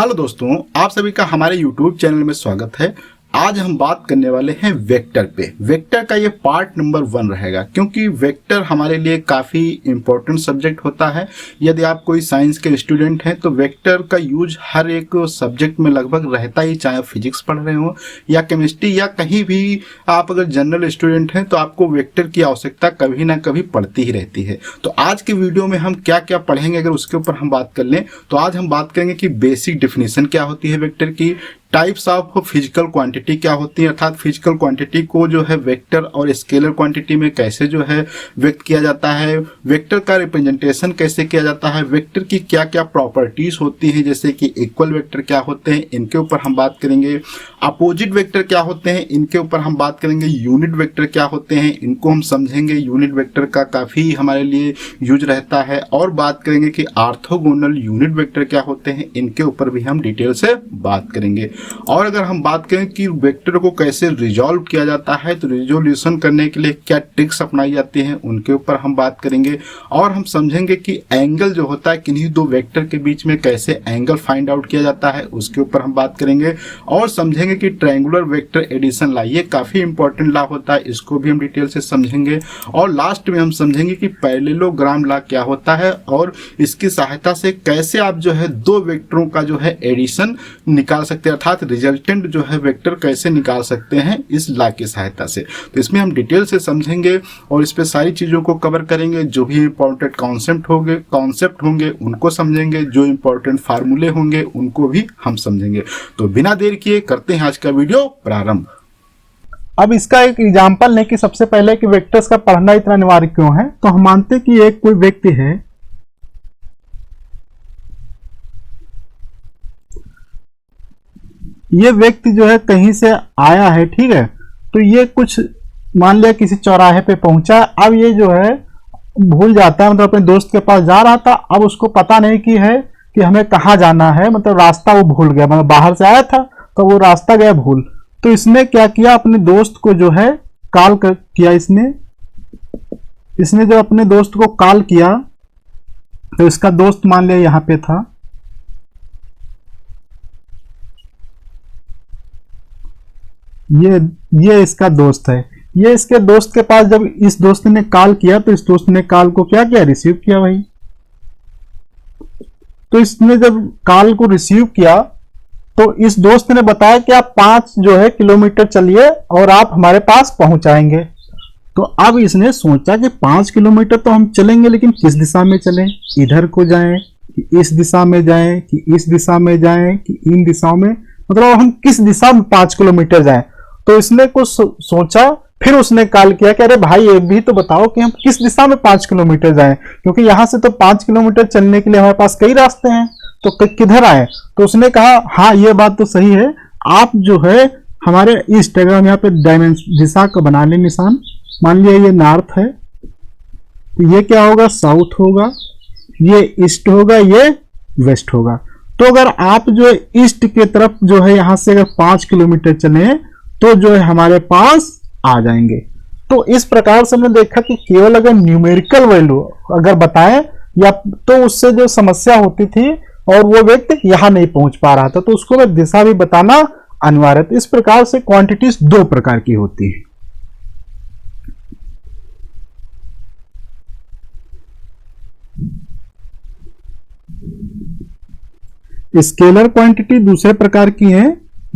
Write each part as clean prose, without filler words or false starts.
Hello दोस्तों, आप सभी का हमारे YouTube चैनल में स्वागत है। आज हम बात करने वाले हैं वेक्टर पे। वेक्टर का ये पार्ट नंबर 1 रहेगा, क्योंकि वेक्टर हमारे लिए काफ़ी इम्पोर्टेंट सब्जेक्ट होता है। यदि आप कोई साइंस के स्टूडेंट हैं तो वेक्टर का यूज हर एक सब्जेक्ट में लगभग रहता ही, चाहे आप फिजिक्स पढ़ रहे हो या केमिस्ट्री या कहीं भी आप अगर जनरल स्टूडेंट हैं तो आपको वेक्टर की आवश्यकता कभी ना कभी पड़ती ही रहती है। तो आज के वीडियो में हम क्या क्या पढ़ेंगे, अगर उसके ऊपर हम बात कर लें तो आज हम बात करेंगे कि बेसिक डिफिनीशन क्या होती है वेक्टर की, टाइप्स ऑफ फिजिकल क्वांटिटी क्या होती है, अर्थात फिजिकल क्वांटिटी को जो है वेक्टर और स्केलर क्वांटिटी में कैसे जो है व्यक्त किया जाता है, वेक्टर का रिप्रेजेंटेशन कैसे किया जाता है, वेक्टर की क्या क्या प्रॉपर्टीज होती हैं, जैसे कि इक्वल वेक्टर क्या होते हैं, इनके ऊपर हम बात करेंगे। अपोजिट वेक्टर क्या होते हैं, इनके ऊपर हम बात करेंगे। यूनिट वेक्टर क्या होते हैं, इनको हम समझेंगे। यूनिट वेक्टर का काफ़ी हमारे लिए यूज रहता है। और बात करेंगे कि ऑर्थोगोनल यूनिट वेक्टर क्या होते हैं, इनके ऊपर भी हम डिटेल से बात करेंगे। और अगर हम बात करें कि वेक्टर को कैसे रिजॉल्व किया जाता है, तो रिजोल्यूशन करने के लिए क्या ट्रिक्स अपनाई जाती हैं, उनके ऊपर हम बात करेंगे। और हम समझेंगे कि एंगल जो होता है किन्हीं दो वेक्टर के बीच में कैसे एंगल फाइंड आउट किया जाता है, उसके ऊपर हम बात करेंगे। और समझेंगे कि ट्रायंगुलर वेक्टर एडिशन लॉ, ये काफ़ी इंपॉर्टेंट लॉ होता है, इसको भी हम डिटेल से समझेंगे। और लास्ट में हम समझेंगे कि पैरेललोग्राम लॉ क्या होता है और इसकी सहायता से कैसे आप जो है दो वेक्टरों का जो है एडिशन निकाल सकते हैं, अर्थात रिजल्टेंट जो है वेक्टर कैसे निकाल सकते हैं इस लॉ की सहायता से। तो इसमें हम डिटेल से समझेंगे और इस पे सारी चीज़ों को कवर करेंगे। जो भी इंपॉर्टेंट कॉन्सेप्ट होंगे उनको समझेंगे, जो इंपॉर्टेंट फार्मूले होंगे उनको भी हम समझेंगे। तो बिना देर किए करते हैं आज का वीडियो प्रारंभ। अब इसका एक एग्जाम्पल है कि सबसे पहले कि वेक्टर्स का पढ़ना इतना अनिवार्य क्यों है। तो हम मानते हैं कि एक कोई व्यक्ति है, ये व्यक्ति जो है कहीं से आया है, ठीक है। तो ये कुछ मान लिया किसी चौराहे पे पहुंचा, अब ये जो है भूल जाता है, मतलब अपने दोस्त के पास जा रहा था, अब उसको पता नहीं कि है कि हमें कहाँ जाना है, मतलब रास्ता वो भूल गया, मतलब बाहर से आया था तो वो रास्ता गया भूल। तो इसने क्या किया, अपने दोस्त को जो है कॉल किया। इसने जब अपने दोस्त को कॉल किया तो इसका दोस्त मान लिया यहाँ पे था, ये इसका दोस्त है। ये इसके दोस्त के पास जब इस दोस्त ने कॉल किया तो इस दोस्त ने कॉल को क्या किया, रिसीव किया भाई। तो इसने जब कॉल को रिसीव किया तो इस दोस्त ने बताया कि आप 5 जो है किलोमीटर चलिए और आप हमारे पास पहुंच आएंगे। तो अब इसने सोचा कि 5 किलोमीटर तो हम चलेंगे, लेकिन किस दिशा में चलें, इधर को जाएं कि इस दिशा में जाएं कि इस दिशा में जाएं कि इन दिशाओं में, मतलब हम किस दिशा में 5 किलोमीटर जाएं। तो इसने कुछ सोचा, फिर उसने कॉल किया कि अरे भाई ये भी तो बताओ कि हम किस दिशा में 5 किलोमीटर जाएं, क्योंकि यहां से तो 5 किलोमीटर चलने के लिए हमारे पास कई रास्ते हैं, तो किधर आए। तो उसने कहा हाँ ये बात तो सही है, आप जो है हमारे ईस्ट, अगर हम यहाँ पे दिशा का बना लें निशान, मान लिया ये नॉर्थ है तो ये क्या होगा, साउथ होगा, ये ईस्ट होगा, ये वेस्ट होगा। तो अगर आप जो है ईस्ट के तरफ जो है यहाँ से अगर 5 किलोमीटर चले तो जो है हमारे पास आ जाएंगे। तो इस प्रकार से हमने देखा कि केवल अगर न्यूमेरिकल वैल्यू अगर बताएं या तो उससे जो समस्या होती थी और वो व्यक्ति यहां नहीं पहुंच पा रहा था, तो उसको मैं दिशा भी बताना अनिवार्य था। इस प्रकार से क्वांटिटीज 2 प्रकार की होती है। स्केलर क्वांटिटी दूसरे प्रकार की है,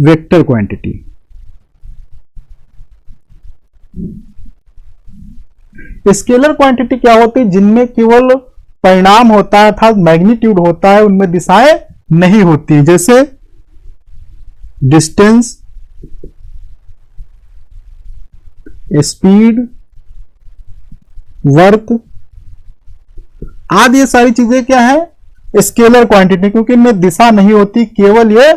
वेक्टर क्वांटिटी। स्केलर क्वांटिटी क्या होती है, जिनमें केवल परिणाम होता है अर्थात मैग्नीट्यूड होता है, उनमें दिशाएं नहीं होती, जैसे डिस्टेंस, स्पीड, वर्क आदि। ये सारी चीजें क्या है, स्केलर क्वांटिटी, क्योंकि इनमें दिशा नहीं होती, केवल ये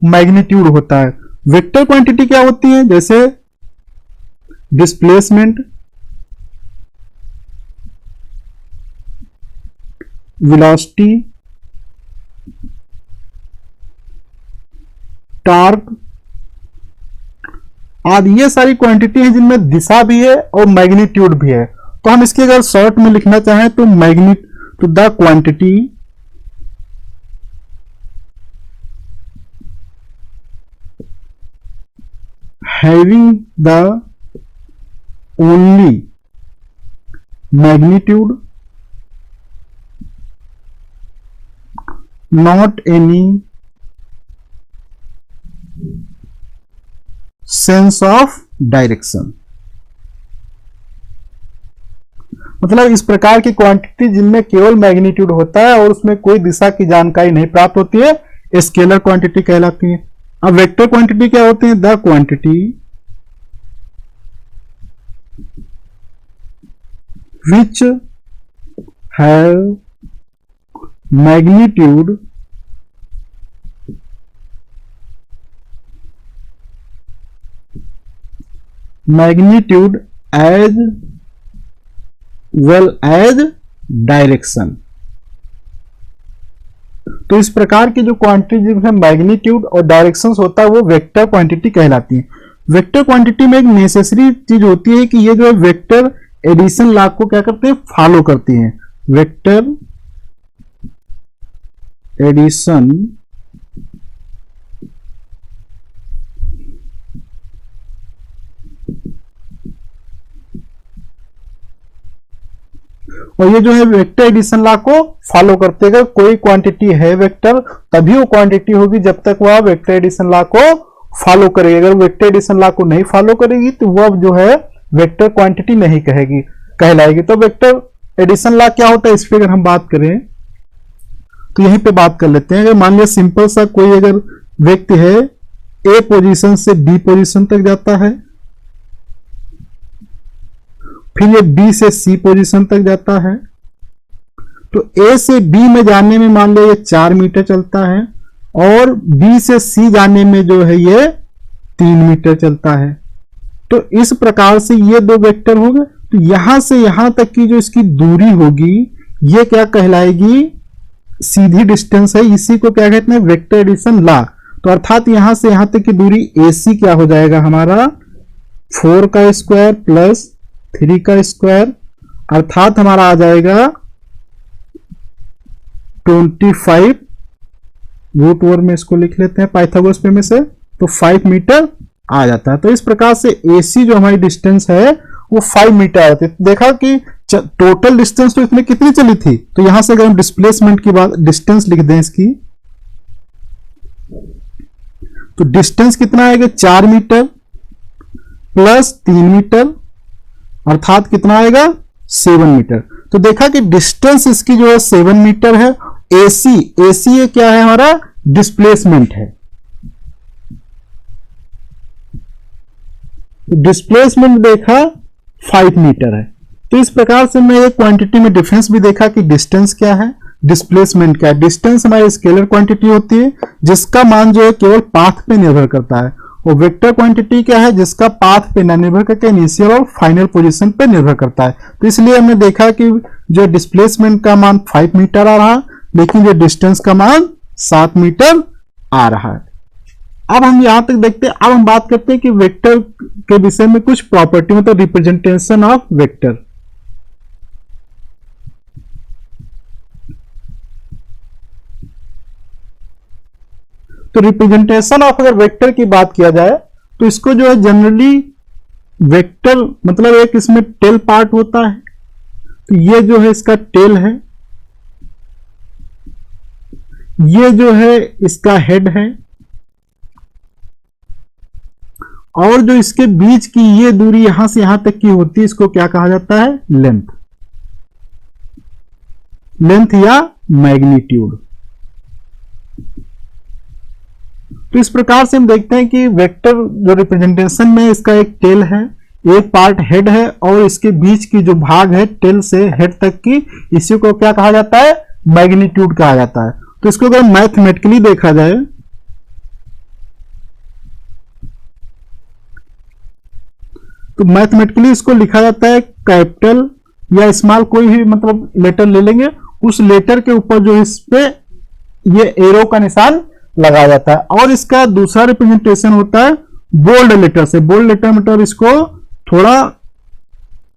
मैग्नीट्यूड होता है। वेक्टर क्वांटिटी क्या होती है, जैसे डिस्प्लेसमेंट, वेलोसिटी, टॉर्क आदि, ये सारी क्वांटिटी है जिनमें दिशा भी है और मैग्नीट्यूड भी है। तो हम इसके अगर शॉर्ट में लिखना चाहें तो the quantity having the only magnitude not any sense of direction. मतलब इस प्रकार की क्वांटिटी जिनमें केवल मैग्नीट्यूड होता है और उसमें कोई दिशा की जानकारी नहीं प्राप्त होती है, स्केलर क्वांटिटी कहलाती है। अब वेक्टर क्वांटिटी क्या होती है? The quantity which have magnitude as well as direction. तो इस प्रकार की जो क्वांटिटी जिसमें मैग्नीट्यूड और डायरेक्शंस होता है वो वेक्टर क्वांटिटी कहलाती है। वेक्टर क्वांटिटी में एक नेसेसरी चीज होती है कि ये जो है वेक्टर एडिशन लॉ को क्या करते हैं? फॉलो करती हैं। वेक्टर एडिशन और ये जो है वेक्टर एडिशन लॉ को फॉलो करते हैं। कोई क्वांटिटी है वेक्टर तभी वो क्वांटिटी होगी जब तक वह वेक्टर एडिशन लॉ को फॉलो करेगी। अगर वेक्टर एडिशन लॉ को नहीं फॉलो करेगी तो वह जो है वेक्टर क्वांटिटी नहीं कहलाएगी। तो वेक्टर एडिशन लॉ क्या होता है इस पर अगर हम बात करें तो यहीं पे बात कर लेते हैं। अगर मान लिया सिंपल सा कोई अगर व्यक्ति है ए पोजीशन से बी पोजीशन तक जाता है, फिर ये बी से सी पोजीशन तक जाता है, तो ए से बी में जाने में मान लो ये 4 मीटर चलता है और बी से सी जाने में जो है ये 3 मीटर चलता है। तो इस प्रकार से ये दो वेक्टर हो गए। तो यहां से यहां तक की जो इसकी दूरी होगी ये क्या कहलाएगी? सीधी डिस्टेंस है। इसी को क्या कहते हैं? Vector addition law. तो अर्थात यहां से यहां तक की दूरी AC क्या हो जाएगा हमारा? 4 का स्क्वायर प्लस 3 का स्क्वायर, अर्थात हमारा आ जाएगा 25 रूट ओवर में इसको लिख लेते हैं पाइथागोरस प्रमेय से, तो 5 मीटर आ जाता है। तो इस प्रकार से AC जो हमारी डिस्टेंस है वो 5 मीटर आती है। देखा कि टोटल डिस्टेंस तो इसमें कितनी चली थी, तो यहां से अगर हम डिस्प्लेसमेंट की बात डिस्टेंस लिख दें इसकी, तो डिस्टेंस कितना आएगा? 4 मीटर प्लस 3 मीटर, अर्थात कितना आएगा? 7 मीटर। तो देखा कि डिस्टेंस इसकी जो है 7 मीटर है। AC ये क्या है? हमारा डिस्प्लेसमेंट है। डिस्प्लेसमेंट देखा 5 मीटर है। तो इस प्रकार से मैं एक क्वांटिटी में डिफरेंस भी देखा कि डिस्टेंस क्या है, डिस्प्लेसमेंट क्या है। डिस्टेंस हमारी स्केलर क्वांटिटी होती है जिसका मान जो है केवल पाथ पे निर्भर करता है, और वेक्टर क्वांटिटी क्या है? जिसका पाथ पे ना निर्भर करके इनिशियल और फाइनल पोजीशन पे निर्भर करता है। तो इसलिए हमने देखा कि जो डिस्प्लेसमेंट का मान 5 मीटर आ रहा, लेकिन जो डिस्टेंस का मान 7 मीटर आ रहा है। अब हम यहां तक देखते हैं। अब हम बात करते हैं कि वेक्टर के विषय में कुछ प्रॉपर्टी, मतलब रिप्रेजेंटेशन ऑफ वेक्टर। तो रिप्रेजेंटेशन ऑफ अगर वेक्टर की बात किया जाए तो इसको जो है जनरली वेक्टर मतलब एक इसमें टेल पार्ट होता है, तो ये जो है इसका टेल है, ये जो है इसका हेड है, और जो इसके बीच की ये दूरी यहां से यहां तक की होती है इसको क्या कहा जाता है? लेंथ या मैग्नीट्यूड। तो इस प्रकार से हम देखते हैं कि वेक्टर जो रिप्रेजेंटेशन में इसका एक टेल है, एक पार्ट हेड है, और इसके बीच की जो भाग है टेल से हेड तक की, इसी को क्या कहा जाता है? मैग्नीट्यूड कहा जाता है। तो इसको अगर मैथमेटिकली देखा जाए तो मैथमेटिकली इसको लिखा जाता है कैपिटल या स्मॉल, कोई भी मतलब लेटर ले लेंगे, उस लेटर के ऊपर जो इस पे ये एरो का निशान लगाया जाता है। और इसका दूसरा रिप्रेजेंटेशन होता है बोल्ड लेटर से। बोल्ड लेटर मतलब इसको थोड़ा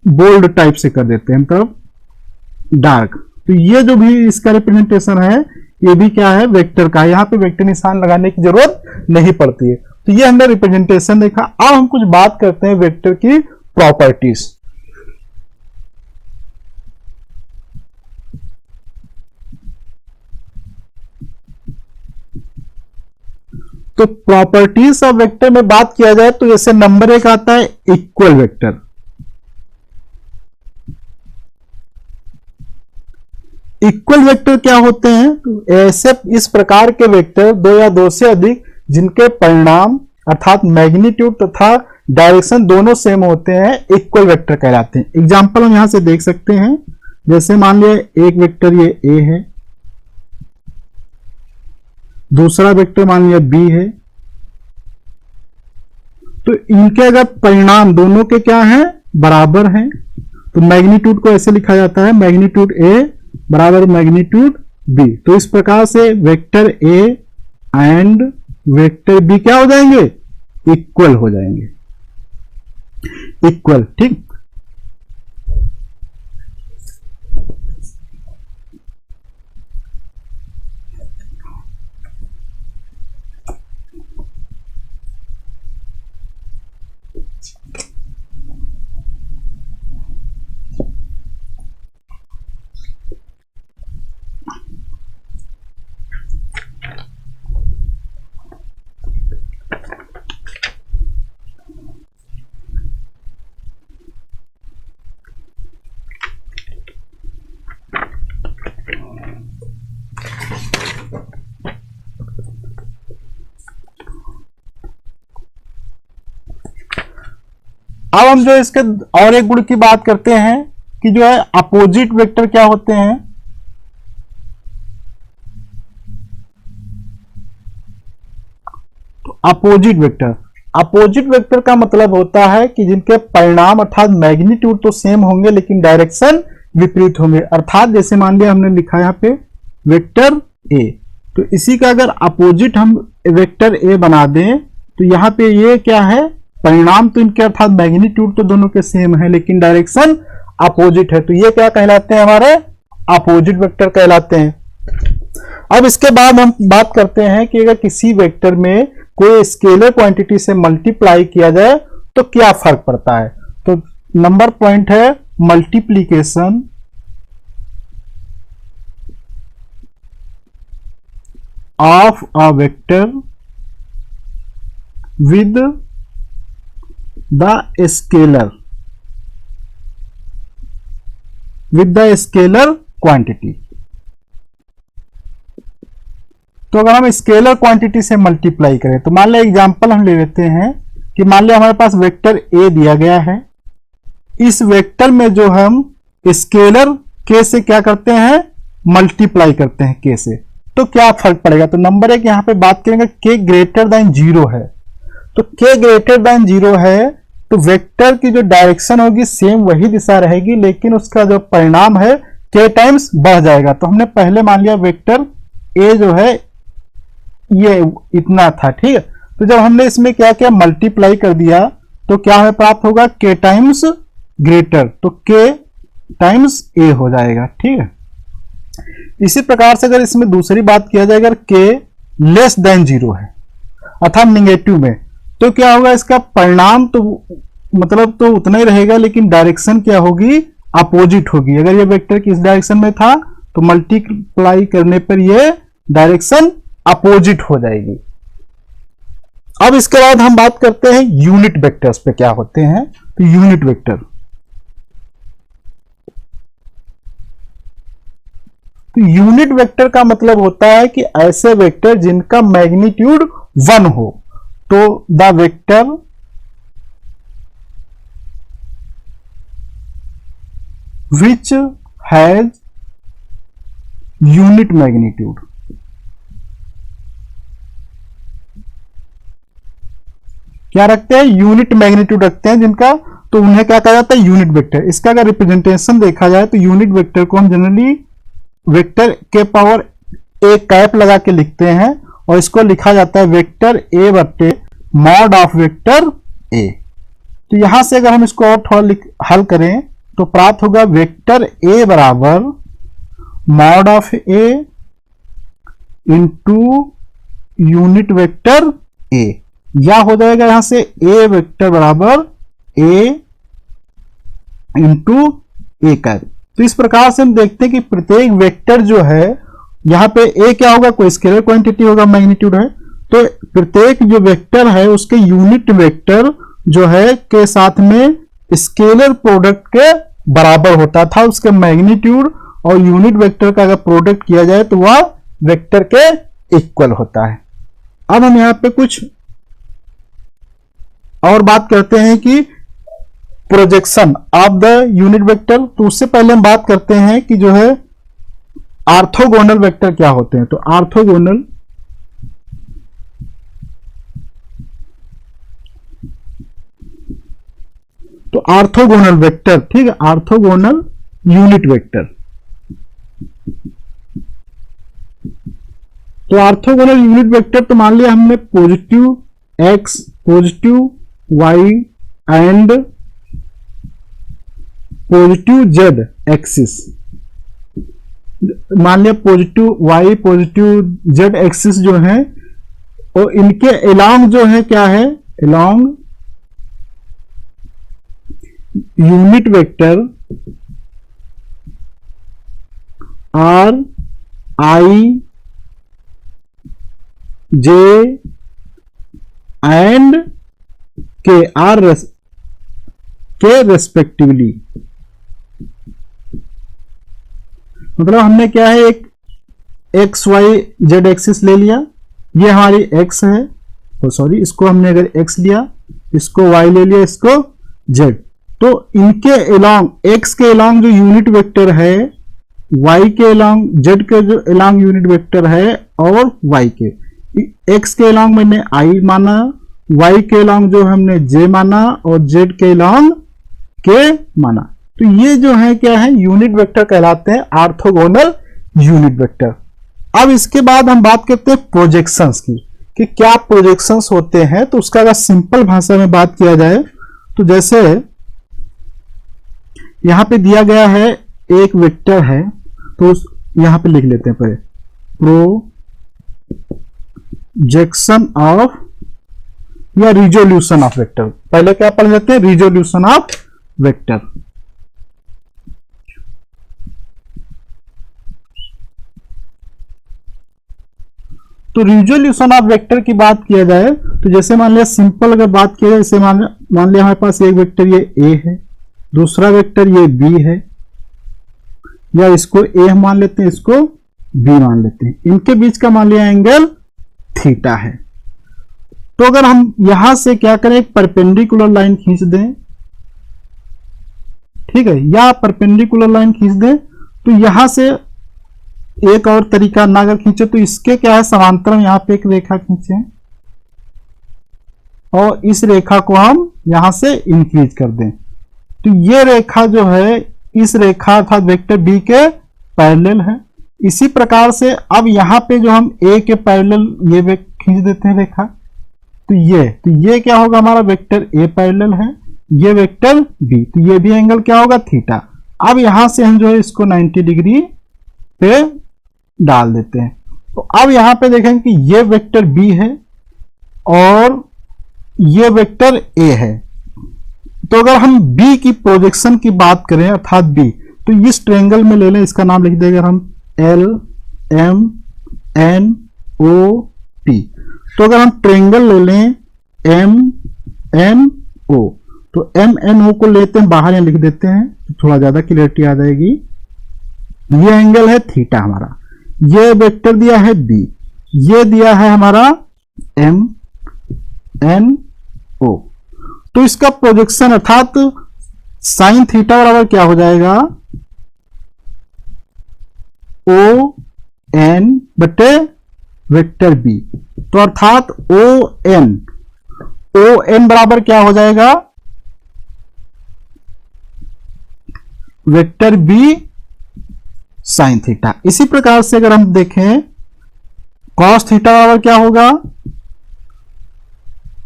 बोल्ड टाइप से कर देते हैं, मतलब डार्क। तो ये जो भी इसका रिप्रेजेंटेशन है ये भी क्या है? वेक्टर का। यहां पे वेक्टर निशान लगाने की जरूरत नहीं पड़ती है। तो ये हमने रिप्रेजेंटेशन देखा। अब हम कुछ बात करते हैं वेक्टर की प्रॉपर्टीज। तो प्रॉपर्टीज ऑफ वेक्टर में बात किया जाए तो जैसे नंबर एक आता है इक्वल वेक्टर। इक्वल वेक्टर क्या होते हैं? तो ऐसे इस प्रकार के वेक्टर दो या दो से अधिक जिनके परिणाम अर्थात मैग्नीट्यूड तथा डायरेक्शन दोनों सेम होते हैं इक्वल वेक्टर कहलाते हैं। एग्जांपल हम यहां से देख सकते हैं, जैसे मान लिया एक वेक्टर ये ए है, दूसरा वेक्टर मान लिया बी है। तो इनके अगर परिणाम दोनों के क्या हैं? बराबर हैं, तो मैग्नीट्यूड को ऐसे लिखा जाता है मैग्नीट्यूड ए बराबर मैग्नीट्यूड बी। तो इस प्रकार से vector A and vector B क्या हो जाएंगे? इक्वल हो जाएंगे, इक्वल। ठीक, अब हम जो इसके और एक गुण की बात करते हैं कि जो है अपोजिट वेक्टर क्या होते हैं। तो अपोजिट वेक्टर का मतलब होता है कि जिनके परिणाम अर्थात मैग्नीट्यूड तो सेम होंगे लेकिन डायरेक्शन विपरीत होंगे। अर्थात जैसे मान लिया हमने लिखा यहां पे वेक्टर ए, तो इसी का अगर अपोजिट हम वेक्टर ए बना दें तो यहां पे ये क्या है? परिणाम तो इनके अर्थात मैग्नीट्यूड तो दोनों के सेम है लेकिन डायरेक्शन अपोजिट है, तो ये क्या कहलाते हैं? हमारे अपोजिट वेक्टर कहलाते हैं। अब इसके बाद हम बात करते हैं कि अगर किसी वेक्टर में कोई स्केलर क्वांटिटी से मल्टीप्लाई किया जाए तो क्या फर्क पड़ता है। तो नंबर पॉइंट है multiplication of a vector with the scalar quantity. तो अगर हम स्केलर क्वांटिटी से मल्टीप्लाई करें तो मान लिया एग्जांपल हम ले लेते हैं कि मान लिया हमारे पास वेक्टर ए दिया गया है, इस वेक्टर में जो हम स्केलर के से क्या करते हैं? मल्टीप्लाई करते हैं के से, तो क्या फर्क पड़ेगा। तो नंबर एक यहां पे बात करेंगे के ग्रेटर देन 0 है, तो के ग्रेटर देन 0 है तो वेक्टर की जो डायरेक्शन होगी सेम वही दिशा रहेगी लेकिन उसका जो परिणाम है के टाइम्स बढ़ जाएगा। तो हमने पहले मान लिया वेक्टर ए जो है ये इतना था, ठीक है। तो जब हमने इसमें क्या किया? मल्टीप्लाई कर दिया तो क्या हमें प्राप्त होगा? के टाइम्स ग्रेटर, तो के टाइम्स ए हो जाएगा, ठीक है। इसी प्रकार से अगर इसमें दूसरी बात किया जाए, अगर के लेस देन 0 है अर्थात निगेटिव में, तो क्या होगा? इसका परिणाम तो मतलब तो उतना ही रहेगा लेकिन डायरेक्शन क्या होगी? अपोजिट होगी। अगर ये वेक्टर किस डायरेक्शन में था तो मल्टीप्लाई करने पर ये डायरेक्शन अपोजिट हो जाएगी। अब इसके बाद हम बात करते हैं यूनिट वेक्टर्स पे क्या होते हैं। तो यूनिट वेक्टर, तो यूनिट वेक्टर का मतलब होता है कि ऐसे वेक्टर जिनका मैग्नीट्यूड 1 हो। तो the vector which has unit magnitude, क्या रखते हैं? यूनिट मैग्नीट्यूड रखते हैं जिनका, तो उन्हें क्या कहा जाता है? Unit vector. इसका अगर रिप्रेजेंटेशन देखा जाए तो यूनिट वेक्टर को हम जनरली वेक्टर के पावर ए कैप लगा के लिखते हैं और इसको लिखा जाता है वेक्टर ए बटे मॉड ऑफ वेक्टर ए। तो यहां से अगर हम इसको और थोड़ा हल करें तो प्राप्त होगा वेक्टर ए बराबर mod of A into unit vector A. या हो जाएगा यहां से ए वेक्टर बराबर ए इंटू ए कैप। तो इस प्रकार से हम देखते हैं कि प्रत्येक वेक्टर जो है, यहां पे ए क्या होगा, कोई स्केलर क्वांटिटी होगा, मैग्नीट्यूड है, तो प्रत्येक जो वेक्टर है उसके यूनिट वेक्टर जो है के साथ में स्केलर प्रोडक्ट के बराबर होता था। उसके मैग्नीट्यूड और यूनिट वेक्टर का अगर प्रोडक्ट किया जाए तो वह वेक्टर के इक्वल होता है। अब हम यहां पे कुछ और बात करते हैं कि projection of the unit vector. तो उससे पहले हम बात करते हैं कि जो है ऑर्थोगोनल वेक्टर क्या होते हैं। तो ऑर्थोगोनल वेक्टर, ठीक है, ऑर्थोगोनल यूनिट वेक्टर। तो ऑर्थोगोनल यूनिट वेक्टर, तो मान लिया हमने positive X, positive Y and positive Z axis, मान लिया positive Y positive Z axis जो है, और इनके अलोंग जो है क्या है, along unit vector are I J and K are K respectively. मतलब हमने क्या है, एक एक्स वाई जेड एक्सिस ले लिया, ये हमारी एक्स है, तो सॉरी इसको हमने अगर एक्स लिया, इसको वाई ले लिया, इसको जेड, तो इनके अलोंग एक्स के अलोंग जो यूनिट वेक्टर है, वाई के अलोंग जेड के जो अलोंग यूनिट वेक्टर है, और वाई के एक्स के अलोंग मैंने आई माना, वाई के अलोंग जो हमने जे माना, और जेड के अलोंग के माना। तो ये जो है क्या है, यूनिट वेक्टर कहलाते हैं, ऑर्थोगोनल यूनिट वेक्टर। अब इसके बाद हम बात करते हैं प्रोजेक्शंस की, कि क्या प्रोजेक्शंस होते हैं। तो उसका अगर सिंपल भाषा में बात किया जाए तो जैसे यहां पे दिया गया है एक वेक्टर है, तो यहां पे लिख लेते हैं पहले प्रोजेक्शन ऑफ या रिजोल्यूशन ऑफ वेक्टर। पहले क्या पढ़ लेते हैं, रिजोल्यूशन ऑफ वेक्टर। तो रिजोल्यूशन ऑफ वेक्टर की बात किया जाए तो जैसे मान लिया सिंपल अगर बात किया जाए, जैसे मान लिया हमारे पास एक वेक्टर ये ए है, दूसरा वेक्टर ये बी है, या इसको ए हम मान लेते हैं, इसको बी मान लेते हैं, इनके बीच का मान लिया एंगल थीटा है। तो अगर हम यहां से क्या करें, एक परपेंडिकुलर लाइन खींच दें, ठीक है, या परपेंडिकुलर लाइन खींच दें, तो यहां से एक और तरीका ना अगर खींचे तो इसके क्या है, समांतर में यहां पे एक रेखा खींचे और इस रेखा को हम यहां से इंक्रीज कर दें। तो ये रेखा जो है इस रेखा अर्थात वेक्टर बी के पैरेलल है। इसी प्रकार से अब यहां पे जो हम ए के पैरेलल ये खींच देते हैं रेखा, तो ये क्या होगा, हमारा वेक्टर ए पैरेलल है, ये वेक्टर बी, तो ये भी एंगल क्या होगा, थीटा। अब यहां से हम जो है इसको 90 डिग्री पे डाल देते हैं। तो अब यहां पे देखेंगे कि ये वेक्टर बी है और ये वेक्टर ए है। तो अगर हम बी की प्रोजेक्शन की बात करें अर्थात बी, तो इस ट्रायंगल में ले लें, इसका नाम लिख देंगे हम L M N O T. तो अगर हम ट्रायंगल ले लें एम एन ओ, तो एम एन ओ को लेते हैं बाहर, यहां लिख देते हैं तो थोड़ा ज्यादा क्लियरिटी आ जाएगी। ये एंगल है थीटा हमारा, ये वेक्टर दिया है बी, ये दिया है हमारा एम एन ओ। तो इसका प्रोजेक्शन अर्थात साइन थीटा बराबर क्या हो जाएगा, ओ एन बटे वेक्टर बी। तो अर्थात ओ एन बराबर क्या हो जाएगा, वेक्टर बी साइन थीटा। इसी प्रकार से अगर हम देखें कॉस थीटा बराबर क्या होगा,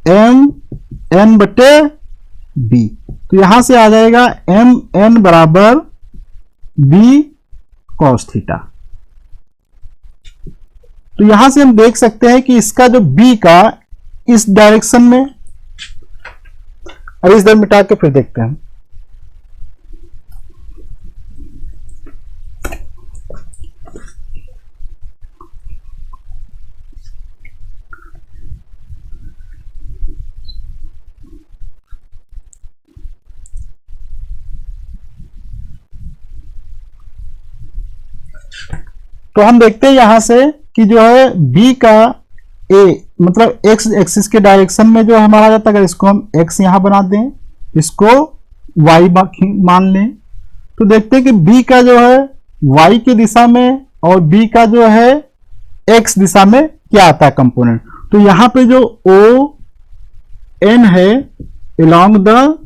एम एन बटे बी। तो यहां से आ जाएगा एम एन बराबर बी कॉस थीटा। तो यहां से हम देख सकते हैं कि इसका जो बी का इस डायरेक्शन में, अब इस इधर मिटा के फिर देखते हैं। तो हम देखते हैं यहां से कि जो है b का a मतलब x एक्सिस के डायरेक्शन में जो हमारा जाता है, अगर इसको हम x यहां बना दें, इसको y मान लें, तो देखते हैं कि b का जो है y की दिशा में और b का जो है x दिशा में क्या आता है कंपोनेंट। तो यहां पे जो o n है along द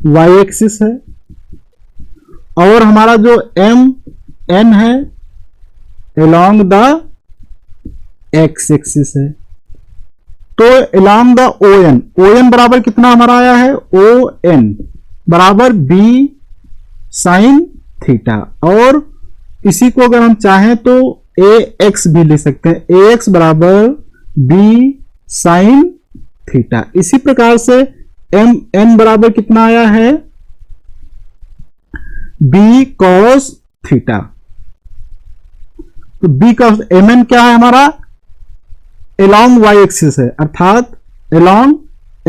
y एक्सिस है, और हमारा जो m n है along द x एक्सिस है। तो along द on बराबर कितना हमारा आया है, on बराबर b साइन थीटा, और इसी को अगर हम चाहें तो ax भी ले सकते हैं, ax बराबर b साइन थीटा। इसी प्रकार से mn बराबर कितना आया है, b cos थीटा। तो b cos mn क्या है हमारा, along y एक्सिस है, अर्थात along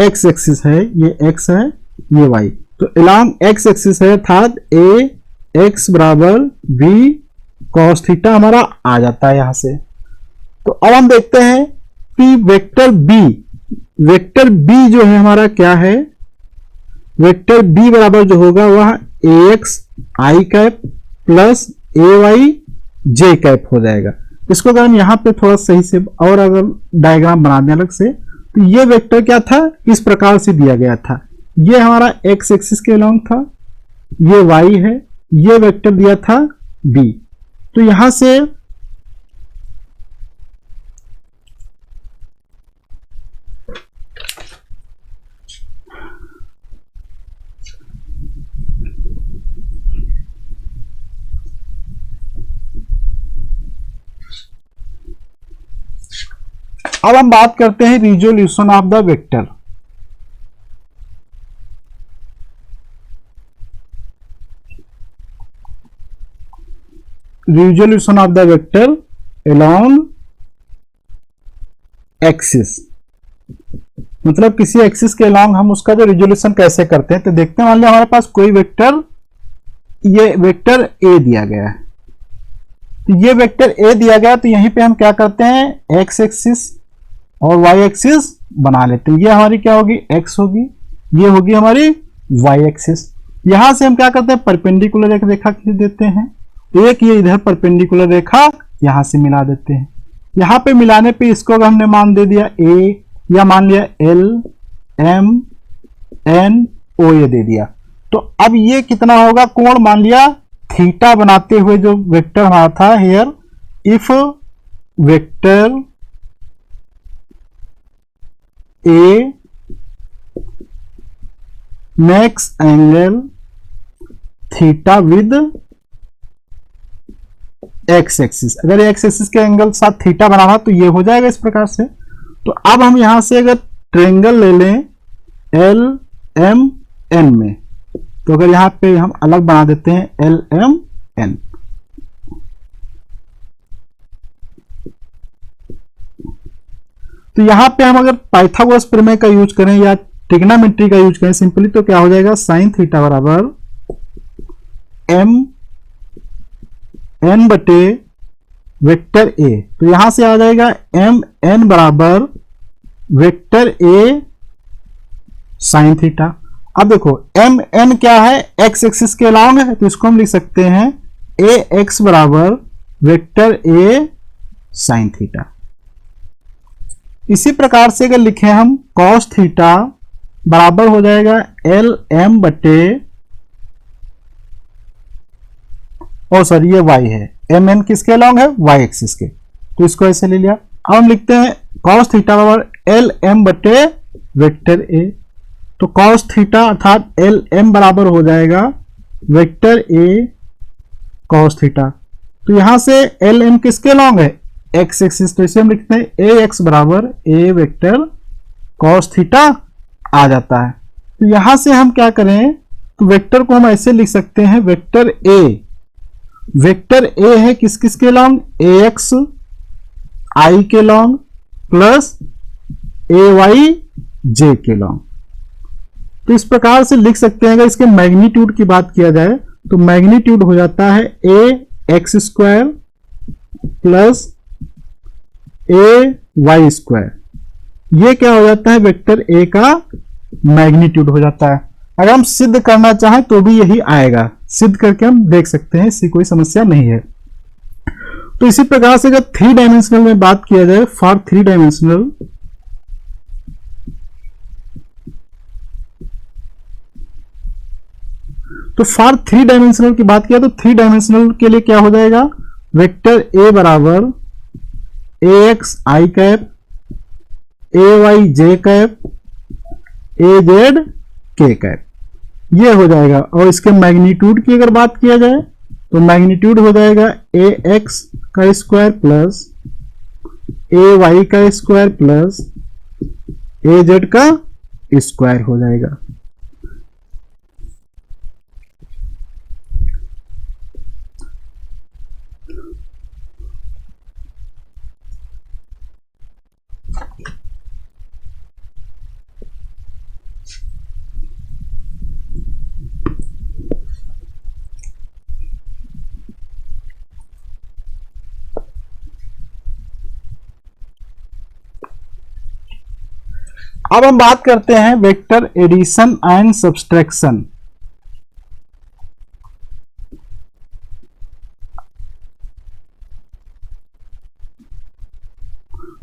x एक्सिस है, ये x है ये y, तो along x एक्सिस है अर्थात a x बराबर b cos थीटा हमारा आ जाता है यहां से। तो अब हम देखते हैं कि वेक्टर b जो है हमारा क्या है, वेक्टर b बराबर जो होगा वह ax i cap plus ay j cap हो जाएगा। इसको अगर हम यहाँ पे थोड़ा सही से और अगर डायग्राम बना दें अलग से, तो ये वेक्टर क्या था, इस प्रकार से दिया गया था, ये हमारा x एक्सिस के अलॉन्ग था, ये y है, ये वेक्टर दिया था b। तो यहां से अब हम बात करते हैं resolution of the vector. Resolution of the vector along axis, मतलब किसी एक्सिस के अलोंग हम उसका जो रिजोल्यूशन कैसे करते हैं। तो देखते हैं, मान लिया हमारे पास कोई वेक्टर, ये वेक्टर a दिया गया है, तो ये वेक्टर a दिया गया, तो यहीं पे हम क्या करते हैं, x एक्सिस और y एक्सिस बना लेते हैं। ये हमारी क्या होगी, x होगी, ये होगी हमारी y एक्सिस। यहां से हम क्या करते हैं, परपेंडिकुलर एक रेखा खींच देते हैं, एक ये इधर परपेंडिकुलर रेखा यहां से मिला देते हैं। यहां पे मिलाने पे इसको अगर हमने मान दे दिया a, या मान लिया l m n o ये दे दिया, तो अब ये कितना होगा, कोण मान लिया थीटा बनाते हुए जो वेक्टर हमारा था here, if vector a makes angle theta with x axis, अगर x एक्सिस के एंगल साथ थीटा बनाना तो ये हो जाएगा इस प्रकार से। तो अब हम यहां से अगर ट्रायंगल ले लें एल एम एन में, तो अगर यहां पे हम अलग बना देते हैं एल एम एन, तो यहां पे हम अगर पाइथागोरस प्रमेय का यूज करें या ट्रिग्नोमेट्री का यूज करें सिंपली, तो क्या हो जाएगा, साइन थीटा बराबर एम एन बटे वेक्टर ए। तो यहां से आ जाएगा एम एन बराबर वेक्टर ए साइन थीटा। अब देखो एम एन क्या है, एक्स एक्सिस के अलाउंग है, तो इसको हम लिख सकते हैं ए एक्स बराबर वेक्टर ए साइन थीटा। इसी प्रकार से अगर लिखें हम कॉस थीटा बराबर हो जाएगा एल एम बटे, और सॉरी ये y है, एम एन किसके अलॉन्ग है, y एक्सिस के, तो इसको ऐसे ले लिया। अब हम लिखते हैं कॉस थीटा बराबर एल एम बटे वेक्टर ए, तो कॉस थीटा अर्थात एल एम बराबर हो जाएगा वेक्टर ए कॉस थीटा। तो यहां से एल एम किसके अलॉन्ग है, एक्स एक्सिस, तो इसे हम लिखते हैं ए एक्स बराबर ए वेक्टर कॉस थीटा आ जाता है। तो यहां से हम क्या करें, तो वेक्टर को हम ऐसे लिख सकते हैं, वेक्टर ए है किस किस के लॉन्ग, ए एक्स आई के लॉन्ग प्लस ए वाई जे के लॉन्ग। तो इस प्रकार से लिख सकते हैं। अगर इसके मैग्नीट्यूड की बात किया जाए तो मैग्नीट्यूड हो जाता है ए एक्स स्क्वायर प्लस ए वाई स्क्वायर। ये क्या हो जाता है, वेक्टर ए का मैग्नीट्यूड हो जाता है। अगर हम सिद्ध करना चाहें तो भी यही आएगा, सिद्ध करके हम देख सकते हैं, इसकी कोई समस्या नहीं है। तो इसी प्रकार से अगर 3 डायमेंशनल में बात किया जाए, फॉर 3 डायमेंशनल, तो फॉर 3 डायमेंशनल की बात किया तो 3 डायमेंशनल के लिए क्या हो जाएगा, वेक्टर ए बराबर a x i cap a y j cap a z के कैप, ये हो जाएगा। और इसके मैग्नीट्यूड की अगर बात किया जाए तो मैग्नीट्यूड हो जाएगा ए एक्स का स्क्वायर प्लस ए वाई का स्क्वायर प्लस ए जेड का स्क्वायर हो जाएगा। अब हम बात करते हैं वेक्टर एडिशन एंड सब्सट्रैक्शन।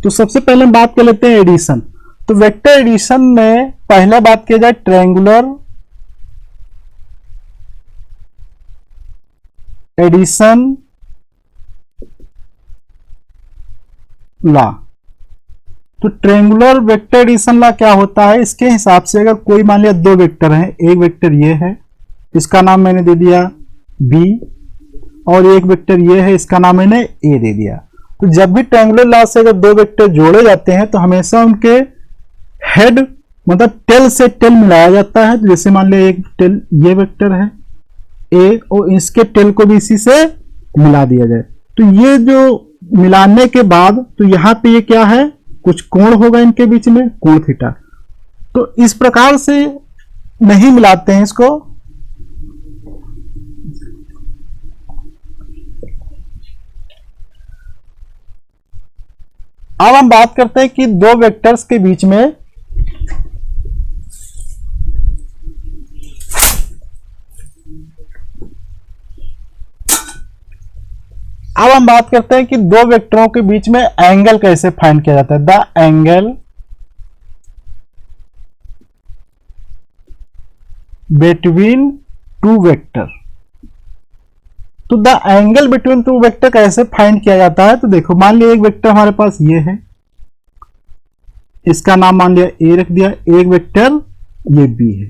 तो सबसे पहले हम बात कर लेते हैं एडिशन। तो वेक्टर एडिशन में पहले बात किया जाए ट्रायंगुलर एडिशन लॉ। तो ट्रायंगुलर वेक्टर एडिशन लॉ क्या होता है, इसके हिसाब से अगर कोई मान लिया 2 वेक्टर हैं, एक वेक्टर ये है, इसका नाम मैंने दे दिया b, और एक वेक्टर ये है, इसका नाम मैंने a दे दिया। तो जब भी ट्रायंगुलर लॉ से अगर 2 वेक्टर जोड़े जाते हैं तो हमेशा उनके हेड मतलब टेल से टेल मिलाया जाता है। तो जैसे मान लिया एक टेल ये वेक्टर है a, और इसके टेल को भी इसी से मिला दिया जाए। तो ये जो मिलाने के बाद तो यहां पे ये क्या है, कुछ कोण होगा इनके बीच में, कोण थीटा। तो इस प्रकार से नहीं मिलाते हैं इसको। अब हम बात करते हैं कि 2 वेक्टर्स के बीच में अब हम बात करते हैं कि 2 वेक्टरों के बीच में एंगल कैसे फाइंड किया जाता है। The angle between 2 vector. तो द एंगल बिटवीन 2 वेक्टर कैसे फाइंड किया जाता है, तो देखो मान लिया एक वेक्टर हमारे पास ये है, इसका नाम मान लिया ए रख दिया, एक वेक्टर ये बी है।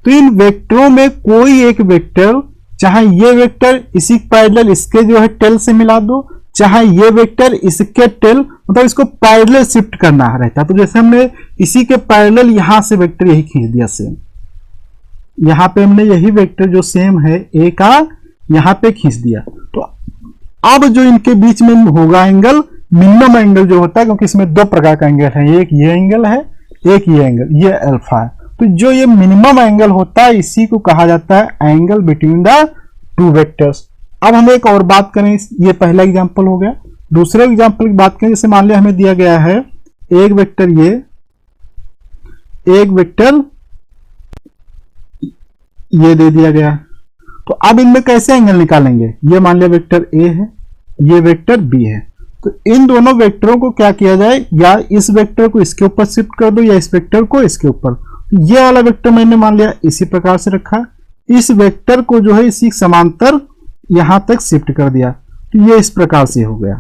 तो इन वेक्टरों में कोई एक वेक्टर, चाहे ये वेक्टर इसी पैरेलल इसके जो है टेल से मिला दो, चाहे ये वेक्टर इसके टेल, मतलब इसको पैरेलल शिफ्ट करना रहता है। तो जैसे हमने इसी के पैरेलल यहां से वेक्टर यही खींच दिया सेम, यहां पे हमने यही वेक्टर जो सेम है ए का यहां पे खींच दिया। तो अब जो इनके बीच में होगा एंगल, मिनिमम एंगल जो होता है, क्योंकि इसमें 2 प्रकार का एंगल है, एक ये एंगल है, एक ये एंगल, ये अल्फा है। तो जो ये मिनिमम एंगल होता है इसी को कहा जाता है एंगल बिटवीन द 2 वेक्टर्स। अब हम एक और बात करें, ये पहला एग्जांपल हो गया। दूसरे एग्जांपल की बात करें, जैसे मान लिया हमें दिया गया है एक वेक्टर ये, एक वेक्टर ये दे दिया गया। तो अब इनमें कैसे एंगल निकालेंगे, ये मान लिया वेक्टर ए है, ये वेक्टर बी है। तो इन दोनों वेक्टरों को क्या किया जाए, या इस वेक्टर को इसके ऊपर शिफ्ट कर दो या इस वेक्टर को इसके ऊपर। ये वाला वेक्टर मैंने मान लिया इसी प्रकार से रखा, इस वेक्टर को जो है इसी समांतर यहां तक शिफ्ट कर दिया, तो ये इस प्रकार से हो गया।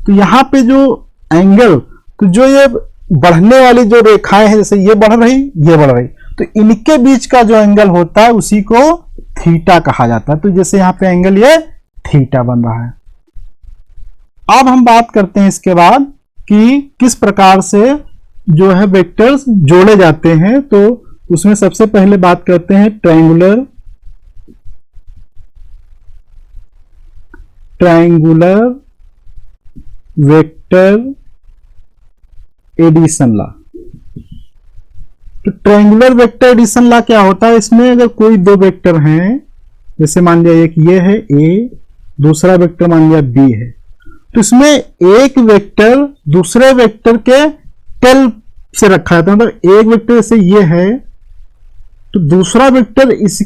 तो यहां पे जो एंगल, तो जो ये बढ़ने वाली जो रेखाएं हैं, जैसे ये बढ़ रही ये बढ़ रही, तो इनके बीच का जो एंगल होता है उसी को थीटा कहा जाता है। तो जैसे यहां पे एंगल ये थीटा बन रहा है। अब हम बात करते हैं इसके बाद कि किस प्रकार से जो है वेक्टर्स जोड़े जाते हैं। तो उसमें सबसे पहले बात करते हैं ट्रायंगुलर वेक्टर एडिशन लॉ। तो ट्रायंगुलर वेक्टर एडिशन लॉ क्या होता है, इसमें अगर कोई दो वेक्टर हैं, जैसे मान लिया एक ये है ए, दूसरा वेक्टर मान लिया बी है, तो इसमें एक वेक्टर दूसरे वेक्टर के टेल से रखा जाता है। मतलब एक वेक्टर जैसे ये है तो दूसरा वेक्टर इस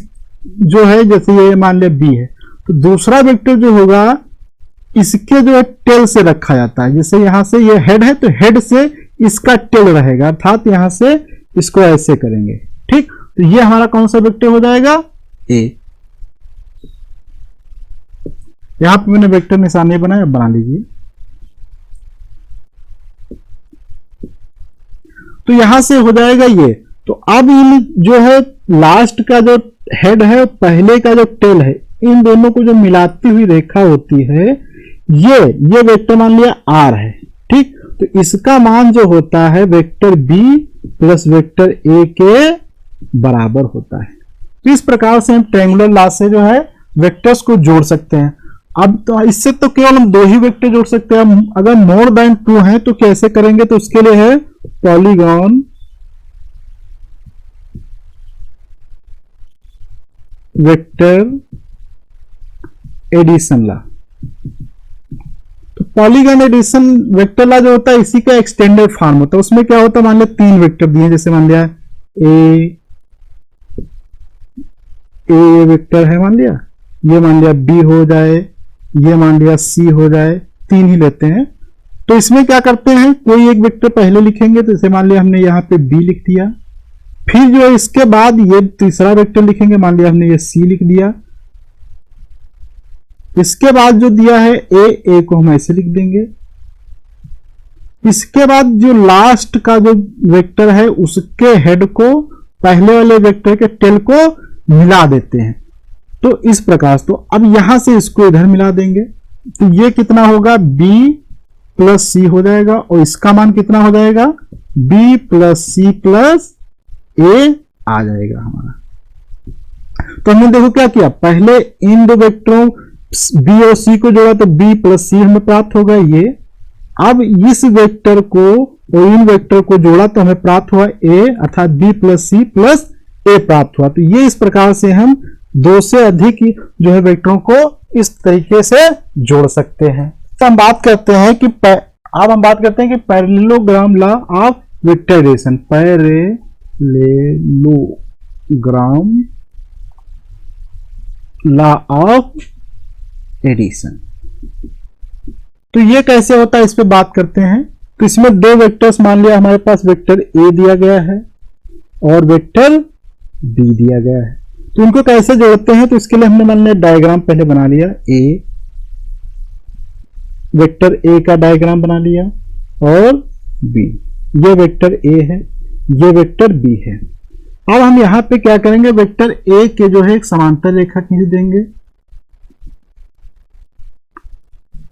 जो है, जैसे ये मान लिया बी है, तो दूसरा वेक्टर जो होगा इसके जो है टेल से रखा जाता है। जैसे यहां से ये हेड है तो हेड से इसका टेल रहेगा, अर्थात यहां से इसको ऐसे करेंगे, ठीक। तो ये हमारा कौन सा वेक्टर हो जाएगा, ए। यहां पे मैंने वेक्टर निशान नहीं बनाया, बना लीजिए। तो यहां से हो जाएगा ये। तो अब इन जो है लास्ट का जो हेड है, पहले का जो टेल है, इन दोनों को जो मिलाती हुई रेखा होती है, ये वेक्टर मान लिया आर है, ठीक। तो इसका मान जो होता है vector B plus vector A के बराबर होता है। इस प्रकार से हम ट्रायंगुलर लॉ से जो है वेक्टर्स को जोड़ सकते हैं। अब तो इससे तो केवल हम दो ही वेक्टर जोड़ सकते हैं। अगर मोर देन 2 हैं तो कैसे करेंगे, तो उसके लिए है पॉलीगॉन वेक्टर एडिशन लॉ। तो पॉलीगॉन एडिशन वेक्टर लॉ जो होता है इसी का एक्सटेंडेड फॉर्म होता है। उसमें क्या होता है, मान लिया 3 वेक्टर दिए, जैसे मान लिया ए वेक्टर है, मान लिया ये, मान लिया बी हो जाए, ये मान लिया सी हो जाए, 3 ही लेते हैं। तो इसमें क्या करते हैं, कोई एक वेक्टर पहले लिखेंगे, तो जैसे मान लिया हमने यहाँ पे बी लिख दिया, फिर जो है इसके बाद ये तीसरा वेक्टर लिखेंगे, मान लिया हमने ये सी लिख दिया, इसके बाद जो दिया है ए को हम ऐसे लिख देंगे। इसके बाद जो लास्ट का जो वेक्टर है उसके हेड को पहले वाले वेक्टर के टेल को मिला देते हैं। तो इस प्रकार से, तो अब यहां से इसको इधर मिला देंगे, तो ये कितना होगा, b प्लस सी हो जाएगा, और इसका मान कितना हो जाएगा, b प्लस सी प्लस ए आ जाएगा हमारा। तो हमने देखो क्या किया, पहले इन दो वेक्टरों b और c को जोड़ा तो b प्लस सी हमें प्राप्त होगा ये। अब इस वेक्टर को और इन वेक्टर को जोड़ा तो हमें प्राप्त हुआ a, अर्थात b प्लस सी प्लस ए प्राप्त हुआ। तो ये इस प्रकार से हम 2 से अधिक जो है वेक्टरों को इस तरीके से जोड़ सकते हैं। तो हम बात करते हैं कि अब हम बात करते हैं कि parallelogram law of vector addition, parallelogram law of addition. तो ये कैसे होता है, इस पे बात करते हैं। तो इसमें 2 वेक्टर्स, मान लिया हमारे पास वेक्टर ए दिया गया है और वेक्टर बी दिया गया है। तो इनको कैसे जोड़ते हैं, तो इसके लिए हमने मान लिया डायग्राम पहले बना लिया, ए वेक्टर ए का डायग्राम बना लिया, और बी, ये वेक्टर ए है, ये वेक्टर बी है। अब हम यहां पे क्या करेंगे, वेक्टर ए के जो है एक समांतर रेखा खींच देंगे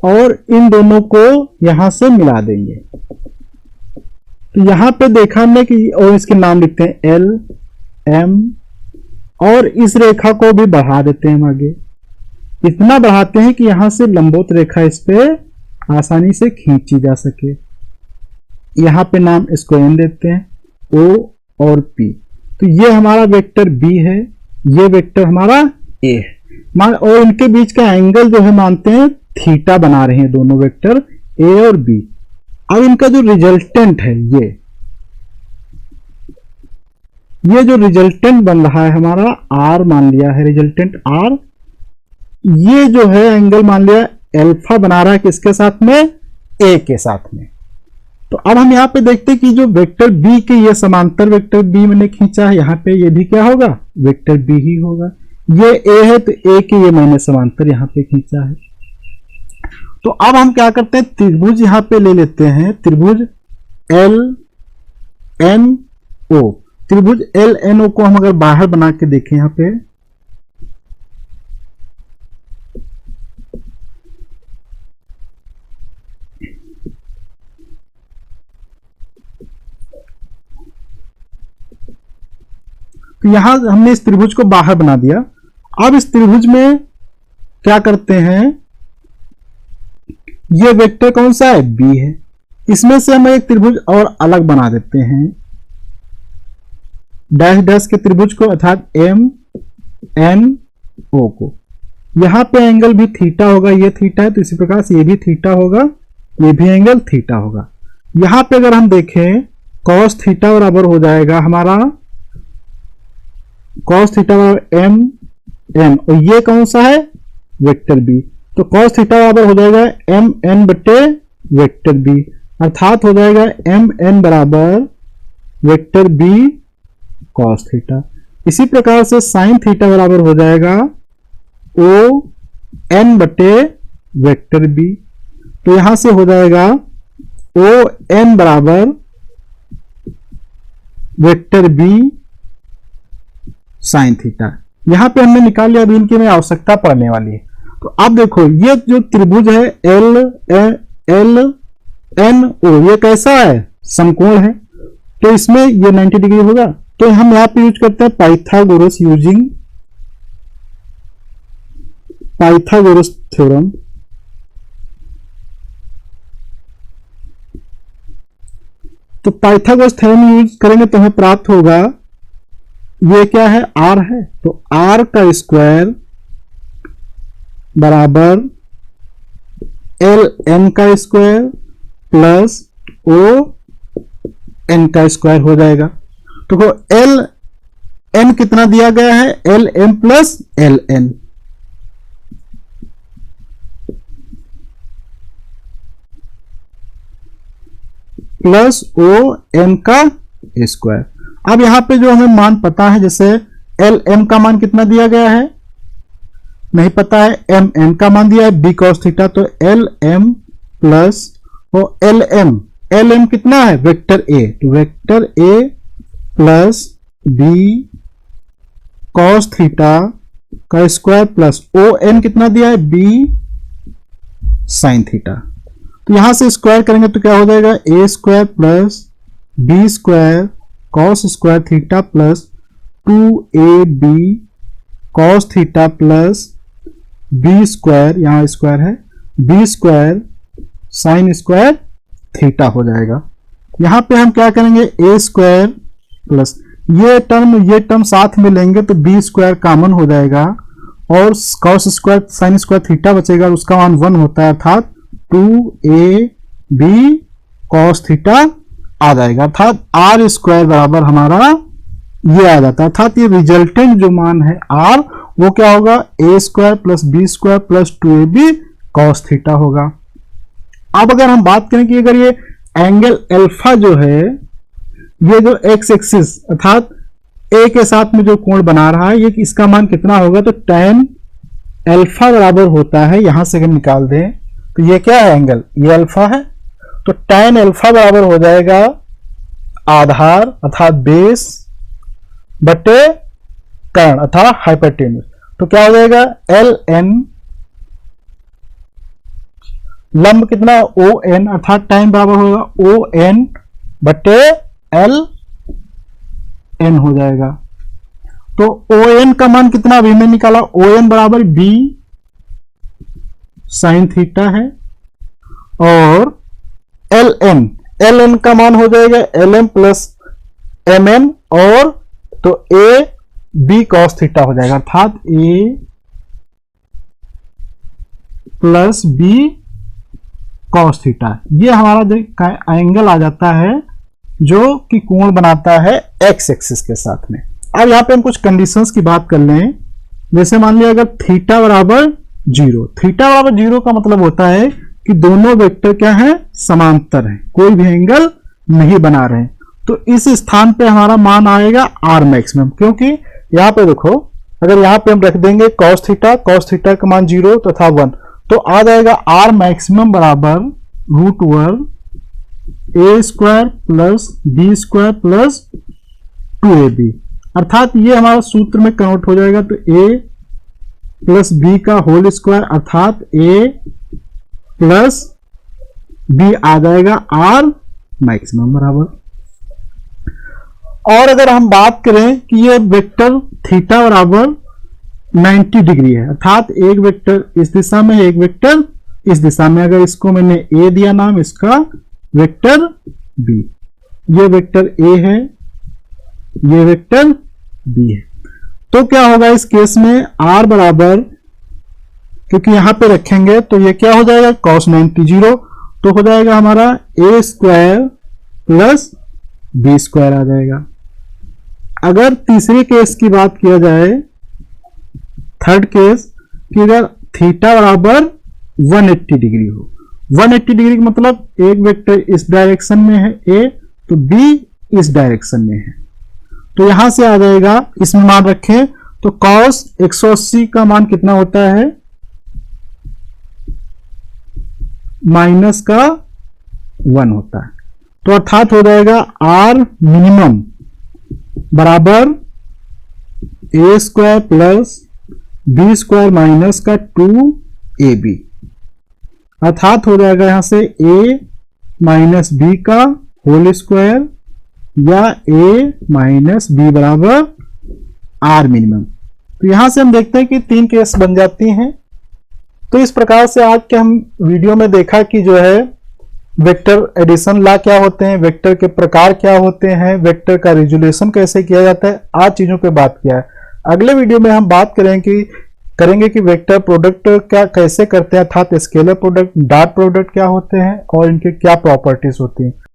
और इन दोनों को यहां से मिला देंगे। तो यहां पे देखा हमने कि, और इसके नाम लिखते हैं एल एम, और इस रेखा को भी बढ़ा देते हैं हम आगे, इतना बढ़ाते हैं कि यहां से लंबवत रेखा इस पे आसानी से खींची जा सके। यहां पे नाम इसको एन देते हैं, ओ और पी। तो ये हमारा वेक्टर बी है, ये वेक्टर हमारा ए है, और इनके बीच का एंगल जो है मानते हैं थीटा बना रहे हैं दोनों वेक्टर ए और बी। अब इनका जो रिजल्टेंट है, ये जो रिजल्टेंट बन रहा है हमारा आर, मान लिया है रिजल्टेंट आर, ये जो है एंगल मान लिया अल्फा बना रहा है किसके साथ में, ए के साथ में। तो अब हम यहां पे देखते हैं कि जो वेक्टर बी के ये समांतर वेक्टर बी मैंने खींचा है, यहां पे ये भी क्या होगा, वेक्टर बी ही होगा। ये ए है तो ए के ये मैंने समांतर यहां पे खींचा है। तो अब हम क्या करते हैं, त्रिभुज यहां पे ले लेते हैं, त्रिभुज एल एन ओ। त्रिभुज एल एन ओ को हम अगर बाहर बना के देखें यहां पे, तो यहां हमने इस त्रिभुज को बाहर बना दिया। अब इस त्रिभुज में क्या करते हैं, ये वेक्टर कौन सा है, बी है। इसमें से हम एक त्रिभुज और अलग बना देते हैं, डैश डैश के त्रिभुज को, अर्थात एम एन ओ को। यहां पे एंगल भी थीटा होगा, ये थीटा है तो इसी प्रकार से ये भी थीटा होगा, ये भी एंगल थीटा होगा। यहां पे अगर हम देखें cos थीटा बराबर हो जाएगा हमारा cos थीटा बराबर एम एन, और ये कौन सा है, वेक्टर बी। तो cos थीटा बराबर हो जाएगा एम एन बटे वेक्टर बी, अर्थात हो जाएगा एम एन बराबर वेक्टर बी cos थीटा। इसी प्रकार से sin थीटा बराबर हो जाएगा ओ एन बटे वेक्टर बी। तो यहां से हो जाएगा ओ एन बराबर वेक्टर बी साइन थीटा। यहां पे हमने निकाल लिया, अभी इनकी में आवश्यकता पड़ने वाली है। तो अब देखो ये जो त्रिभुज है एल एल एन ओ, ये कैसा है, समकोण है, तो इसमें ये 90 डिग्री होगा। तो हम यहां पे यूज करते हैं पाइथागोरस, यूजिंग पाइथागोरस थ्योरम। तो पाइथागोरस थ्योरम यूज करेंगे तो हमें प्राप्त होगा, ये क्या है, आर है, तो आर का स्क्वायर बराबर एल एन का स्क्वायर प्लस ओ एन का स्क्वायर हो जाएगा। तो एल एन कितना दिया गया है, L M plus L N, plus O N का स्क्वायर। अब यहां पे जो हमें मान पता है, जैसे एल एम का मान कितना दिया गया है, नहीं पता है, एम एन का मान दिया है बी कॉस थीटा, तो एल एम प्लस और एल एम कितना है, वेक्टर ए, तो vector A plus B cos theta का स्क्वायर प्लस ओ एन कितना दिया है, बी साइन थीटा। तो यहां से स्क्वायर करेंगे तो क्या हो जाएगा, a square plus b square cos square theta plus 2ab cos theta plus b square, यहां स्क्वायर है, b square sine square theta हो जाएगा। यहां पे हम क्या करेंगे, ए स्क्वायर प्लस ये टर्म साथ में लेंगे तो बी स्क्वायर कॉमन हो जाएगा और cos square sine square theta बचेगा, उसका मान 1 होता है, अर्थात 2ab कॉस थीटा आ जाएगा, अर्थात आर स्क्वायर बराबर हमारा ये आ जाता है, अर्थात ये रिजल्टेंट जो मान है आर वो क्या होगा, a square plus b square plus 2ab cos theta होगा। अब अगर हम बात करें कि अगर ये एंगल अल्फा जो है, ये जो एक्स एक्सिस अर्थात ए के साथ में जो कोण बना रहा है, ये इसका मान कितना होगा, तो tan अल्फा बराबर होता है, यहां से अगर निकाल दें तो ये क्या है, एंगल ये अल्फा है, तो tan अल्फा बराबर हो जाएगा आधार अर्थात बेस बटे कर्ण अर्थात हाइपोटेन्यूज। तो क्या हो जाएगा, एल एन लंब कितना, ओ एन, अर्थात tan बराबर होगा ओ एन बटे एल एन हो जाएगा। तो ओ एन का मान कितना अभी मैंने निकाला, ओ एन बराबर बी साइन थीटा है और एल एन का मान हो जाएगा L M plus M N, और तो ए बी कॉस थीटा हो जाएगा, अर्थात A plus B cos theta. ये हमारा जो एंगल आ जाता है जो कि कोण बनाता है एक्स एक्सिस के साथ में। अब यहां पे हम कुछ कंडीशंस की बात कर लें, जैसे मान लिया अगर थीटा बराबर 0, थीटा बराबर 0 का मतलब होता है कि दोनों वेक्टर क्या है, समांतर हैं, कोई भी एंगल नहीं बना रहे। तो इस स्थान पे हमारा मान आएगा आर मैक्सिमम, क्योंकि यहां पे देखो अगर यहां पे हम रख देंगे कॉस थीटा का मान 0 तथा 1, तो आ जाएगा आर मैक्सिमम बराबर √1 a square plus b square plus 2ab, अर्थात ये हमारा सूत्र में कन्वर्ट हो जाएगा, तो a प्लस बी का होल स्क्वायर अर्थात a प्लस बी आ जाएगा आर मैक्सिमम बराबर। और अगर हम बात करें कि ये वेक्टर थीटा बराबर 90 डिग्री है, अर्थात एक वेक्टर इस दिशा में, एक वेक्टर इस दिशा में, अगर इसको मैंने ए दिया नाम, इसका वेक्टर बी, ये वेक्टर ए है, ये वेक्टर बी है, तो क्या होगा इस केस में आर बराबर, क्योंकि यहां पे रखेंगे तो ये क्या हो जाएगा cos 90 0, तो हो जाएगा हमारा ए स्क्वायर प्लस बी स्क्वायर आ जाएगा। अगर तीसरी केस की बात किया जाए, थर्ड केस, कि अगर थीटा बराबर 180 डिग्री हो, 180 डिग्री का मतलब एक वेक्टर इस डायरेक्शन में है ए, तो बी इस डायरेक्शन में है, तो यहां से आ जाएगा, इसमें मान रखें तो cos 180 का मान कितना होता है, माइनस का 1 होता है, तो अर्थात हो जाएगा आर मिनिमम बराबर a square plus b square minus का 2ab, अर्थात हो जाएगा यहां से a माइनस बी का होल स्क्वायर या a माइनस बी बराबर आर मिनिमम। तो यहां से हम देखते हैं कि 3 केस बन जाती हैं। तो इस प्रकार से आज के हम वीडियो में देखा कि जो है वेक्टर एडिशन लॉ क्या होते हैं, वेक्टर के प्रकार क्या होते हैं, वेक्टर का रिजोल्यूशन कैसे किया जाता है, आज चीजों पे बात किया है। अगले वीडियो में हम बात करेंगे कि वेक्टर प्रोडक्ट क्या कैसे करते हैं, अर्थात स्केलर प्रोडक्ट, डॉट प्रोडक्ट क्या होते हैं और इनके क्या प्रॉपर्टीज होती हैं।